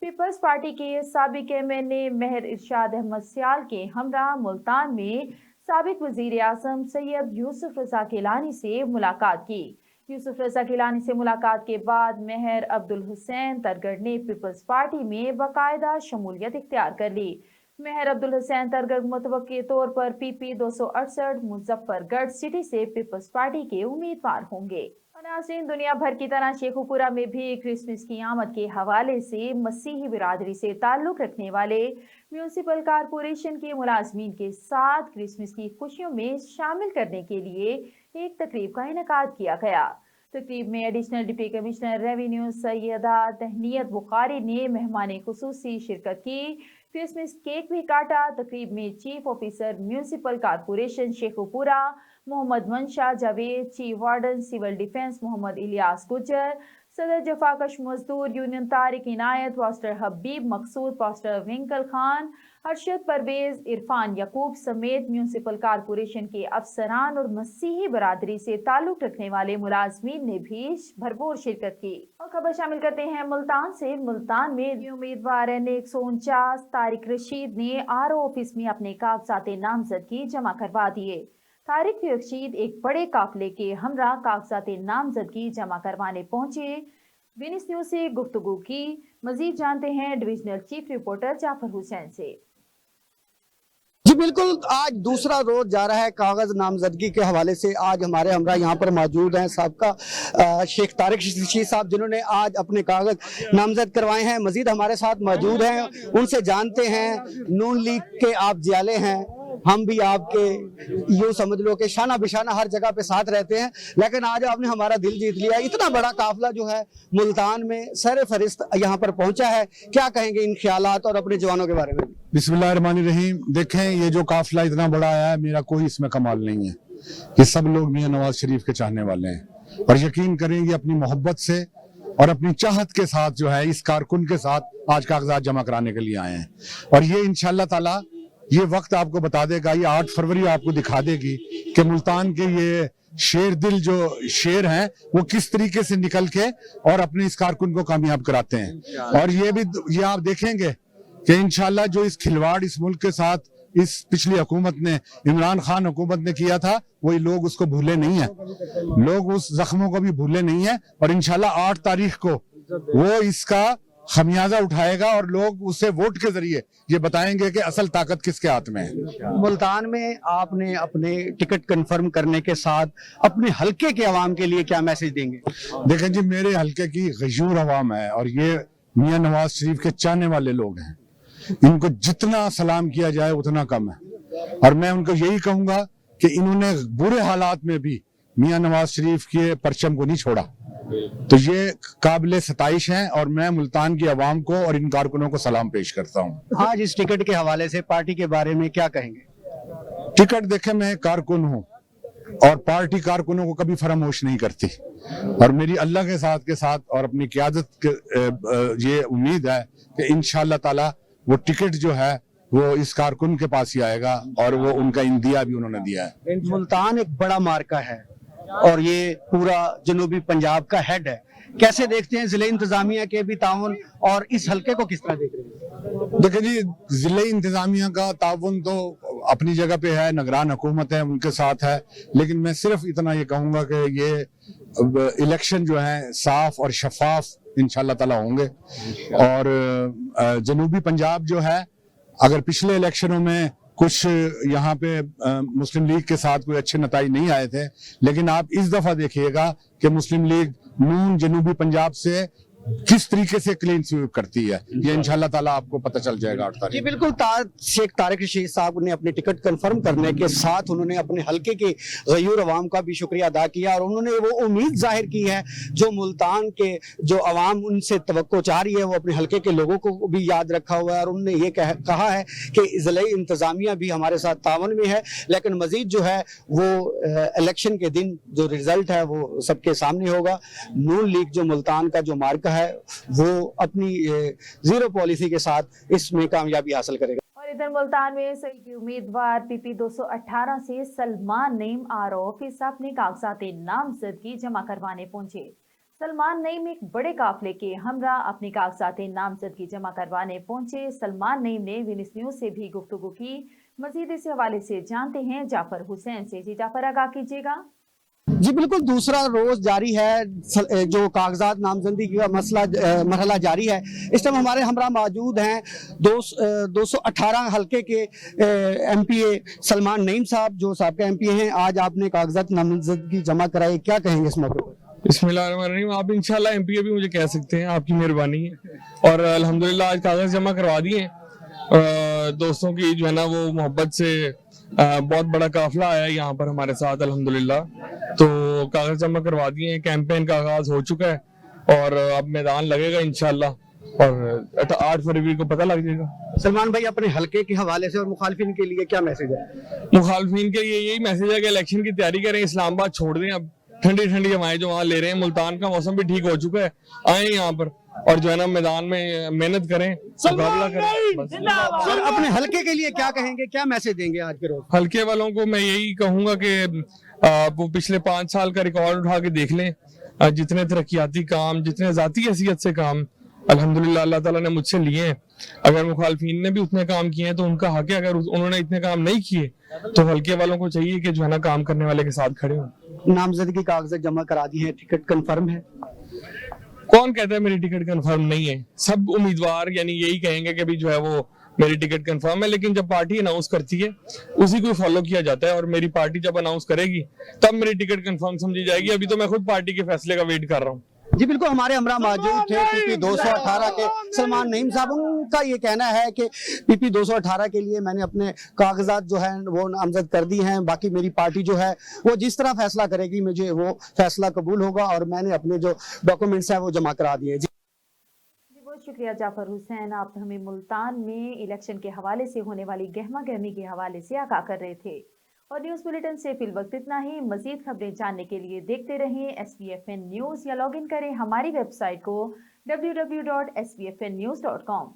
पीपल्स पार्टी के साबिक एमएनए मेहर इरशाद अहमद सियाल के हमरा मुल्तान में साबिक वजीर आजम सैयद यूसुफ रजा गिलानी से मुलाकात की। यूसुफ रजा गिलानी से मुलाकात के बाद मेहर अब्दुल हुसैन तरगढ़ ने पीपल्स पार्टी में बाकायदा शमूलियत इख्तियार कर ली। मेहर अब्दुल हुसैन तरगढ़ मुतवक्की तौर पर PP 268 मुजफ्फरगढ़ सिटी से पीपल्स पार्टी के उम्मीदवार होंगे। नाज़रीन, दुनिया भर की तरह शेखुपुरा में भी क्रिसमस की आमद के हवाले से मसीही बिरादरी से ताल्लुक़ रखने वाले म्यूनसिपल कारपोरेशन के मुलाजमीन के साथ क्रिसमस की खुशियों में शामिल करने के लिए एक तकरीब का इनेकाद किया गया। तकरीब में additional deputy commissioner revenue Syeda Tahneet Bukhari ने मेहमान खुसूसी शिरकत की। क्रिसमस केक भी काटा। तकरीब में chief officer municipal corporation Sheikhupura Mohammad Mansha Javed, chief warden civil defence Mohammad Ilyas Gujjar, सदर जफाकश मजदूर union Tariq Inayat, pastor Habib Maqsood, pastor Winkle Khan, Arshad Parvez, Irfan Yaqoob समेत म्यूनसिपल कारपोरेशन के अफसरान और मसीही बरादरी से ताल्लुक़ रखने वाले मुलाजमीन ने भी भरपूर शिरकत की। और खबर शामिल करते हैं मुल्तान से। मुल्तान में उम्मीदवार N149 तारिक रशीद ने RO ऑफिस में अपने कागजात नामजदगी जमा करवा दिए। तारिक रशीद एक बड़े काफिले के हमरा कागजात नामजदगी जमा करवाने पहुंचे। विनिस न्यूज से गुफ्तगू की। मजीद जानते हैं divisional chief reporter Jafar Hussain से। जी बिल्कुल, आज दूसरा रोज जा रहा है कागज नामजदगी के हवाले से। आज हमारे हमरा यहाँ पर मौजूद हैं सबका शेख तारिक रशीद साहब, जिन्होंने आज अपने कागज नामजद करवाए हैं। मजीद हमारे साथ मौजूद हैं, उनसे जानते हैं। नून लीग के आप जियाले हैं, हम भी आपके यूँ समझ लो कि शाना बिशाना हर जगह पे साथ रहते हैं, लेकिन आज आपने हमारा दिल जीत लिया। इतना बड़ा काफिला जो है मुल्तान में सर फरिस्त यहाँ पर पहुंचा है, क्या कहेंगे इन ख्यालात और अपने जवानों के बारे में? बिस्मिल्लाहिर्रहमानिर्रहीम। देखें, ये जो काफिला इतना बड़ा आया है, मेरा कोई इसमें कमाल नहीं है। ये सब लोग मियां नवाज शरीफ के चाहने वाले हैं और यकीन करेंगे अपनी मोहब्बत से और अपनी चाहत के साथ जो है इस कारकुन के साथ आज कागजात जमा कराने के लिए आए हैं। और ये इंशाअल्लाह ताला ये वक्त आपको बता देगा, ये 8 फरवरी आपको दिखा देगी कि मुल्तान के ये शेर दिल जो शेर हैं वो किस तरीके से निकल के और अपने इस कारकुन को कामयाब कराते हैं। और ये आप देखेंगे कि इंशाल्लाह जो इस खिलवाड़ इस मुल्क के साथ इस पिछली हुकूमत ने, इमरान खान हुकूमत ने किया था, वही लोग उसको भूले नहीं है, लोग उस जख्मों को भी भूले नहीं है। और इंशाल्लाह 8 तारीख को वो इसका खमियाजा उठाएगा और लोग उसे वोट के जरिए ये बताएंगे कि असल ताकत किसके हाथ में है। मुल्तान में आपने अपने टिकट कंफर्म करने के साथ अपने हलके के अवाम के लिए क्या मैसेज देंगे? देखें जी, मेरे हलके की गयूर अवाम है और ये मियां नवाज शरीफ के चाहने वाले लोग हैं। इनको जितना सलाम किया जाए उतना कम है। और मैं उनको यही कहूंगा कि इन्होंने बुरे हालात में भी मियां नवाज शरीफ के परचम को नहीं छोड़ा, तो ये काबिल सताइश हैं और मैं मुल्तान की आवाम को और इन कारकुनों को सलाम पेश करता हूँ। आज इस टिकट के हवाले से पार्टी के बारे में क्या कहेंगे? टिकट देखे, मैं कारकुन हूँ और पार्टी कारकुनों को कभी फरामोश नहीं करती और मेरी अल्लाह के साथ और अपनी क़यादत के ये उम्मीद है कि इंशाअल्लाह ताला वो टिकट जो है वो इस कारकुन के पास ही आएगा और वो उनका इंदिया भी उन्होंने दिया है। मुल्तान एक बड़ा मार्का है और ये पूरा जनूबी पंजाब का हेड है, कैसे देखते हैं जिले इंतजामिया के भी ताउन और इस हलके को किस तरह देख रहे हैं? देखिए जी, जिले इंतजामिया का ताउन तो अपनी जगह पे है, निगरान हुकूमत है उनके साथ है, लेकिन मैं सिर्फ इतना ये कहूंगा कि ये इलेक्शन जो है साफ और शफाफ इंशाअल्लाह ताला होंगे। और जनूबी पंजाब जो है, अगर पिछले इलेक्शनों में कुछ यहाँ पे मुस्लिम लीग के साथ कोई अच्छे नतीजे नहीं आए थे, लेकिन आप इस दफा देखिएगा कि मुस्लिम लीग नून जनूबी पंजाब से किस तरीके से क्लीन स्वीप करती है, ये इंशाल्लाह ताला आपको पता चल जाएगा 8 जी तारीख। बिल्कुल, शेख तारिक रशीद साहब ने अपनी टिकट कंफर्म करने के साथ उन्होंने अपने हलके के गयूर अवाम का भी शुक्रिया अदा किया और उन्होंने वो उम्मीद जाहिर की है जो मुल्तान के जो अवाम उनसे तवक्को चाह रही है, वो अपने हलके के लोगों को भी याद रखा हुआ है और उन्होंने ये कहा है कि ज़िले इंतज़ामिया भी हमारे साथ तावन में है, लेकिन मजीद जो है वो इलेक्शन के दिन जो रिजल्ट है वो सबके सामने होगा। नून लीग जो मुल्तान का जो मार्का है वो अपनी जीरो पॉलिसी के साथ इसमें कामयाबी हासिल करेगा। और इधर मुल्तान में सही के उम्मीदवार PP 218 से सलमान नईम RO अपने कागजात नामजदगी जमा करवाने पहुंचे। सलमान नईम एक बड़े काफले के हमरा अपनी कागजात नामजदगी जमा करवाने पहुंचे। सलमान नईम ने विनिस न्यूज से भी गुफ्तगू की। मजीद इस हवाले से जानते हैं जाफर हुसैन से। जी जाफर, आगाह कीजिएगा। जी बिल्कुल, दूसरा रोज जारी है जो कागजात नामजदगी का मरहला जारी है। इस टाइम हमारे हमरा मौजूद हैं 218 हलके के MPA सलमान नईम साहब जो साहब MPA हैं। आज आपने कागजात नामजदगी जमा कराई, क्या कहेंगे इस मौके पर? बिस्मिल्लाहिर्रहमानिर्रहीम। आप इंशाल्लाह MPA भी मुझे कह सकते हैं, आपकी मेहरबानी है। और अल्हम्दुलिल्लाह आज कागज जमा करवा दिए। दोस्तों की जो है ना वो मोहब्बत से बहुत बड़ा काफिला आया यहाँ पर हमारे साथ अल्हम्दुलिल्लाह, तो कागज जमा करवा दिए। कैंपेन का आगाज हो चुका है और अब मैदान लगेगा इंशाल्लाह और 8 फरवरी को पता लग जाएगा। सलमान भाई, अपने हलके के हवाले से और मुखालफिन के लिए क्या मैसेज है? मुखालफिन के लिए यही मैसेज है कि इलेक्शन की तैयारी करें, इस्लामाबाद छोड़ दें, अब ठंडी ठंडी हवाएं जो वहाँ ले रहे हैं। मुल्तान का मौसम भी ठीक हो चुका है, आए यहाँ पर और जो है ना मैदान में मेहनत करें, मुकाबला करें। और अपने हलके के लिए क्या कहेंगे, क्या मैसेज देंगे आज के रोज? हलके वालों को मैं यही कहूंगा कि वो पिछले 5 साल का रिकॉर्ड उठा के देख लें। जितने तरक्याती काम, जितने जाती हैसियत से काम अल्हम्दुलिल्लाह अल्लाह ताला ने मुझसे लिए हैं। अगर मुखालफिन ने भी उतने काम किए हैं तो उनका हक है। अगर उन्होंने इतने काम नहीं किए तो हलके वालों को चाहिए कि जो है ना काम करने वाले के साथ खड़े हों। नामजदगी कागजात जमा करा दी है, टिकट कंफर्म है? कौन कहता है मेरी टिकट कंफर्म नहीं है? सब उम्मीदवार यानी यही कहेंगे कि भी जो है वो मेरी टिकट कंफर्म है, लेकिन जब पार्टी अनाउंस करती है उसी को फॉलो किया जाता है और मेरी पार्टी जब अनाउंस करेगी तब मेरी टिकट कंफर्म समझी जाएगी। अभी तो मैं खुद पार्टी के फैसले का वेट कर रहा हूँ। जी बिल्कुल, हमारे हमरा मौजूद थे PP 218 के सलमान नईम साहब। उनका ये कहना है कि PP 218 के लिए मैंने अपने कागजात जो है वो नामजद कर दी हैं, बाकी मेरी पार्टी जो है वो जिस तरह फैसला करेगी मुझे वो फैसला कबूल होगा और मैंने अपने जो डॉक्यूमेंट्स हैं वो जमा करा दिए। जी बहुत शुक्रिया जाफर हुसैन, आप हमें मुल्तान में इलेक्शन के हवाले से होने वाली गहमा गहमी के हवाले से आगाह कर रहे थे। और न्यूज़ बुलेटिन से फिल वक्त इतना ही। मजीद खबरें जानने के लिए देखते रहें SBFN न्यूज़ या लॉग इन करें हमारी वेबसाइट को www.sbfnnews.com।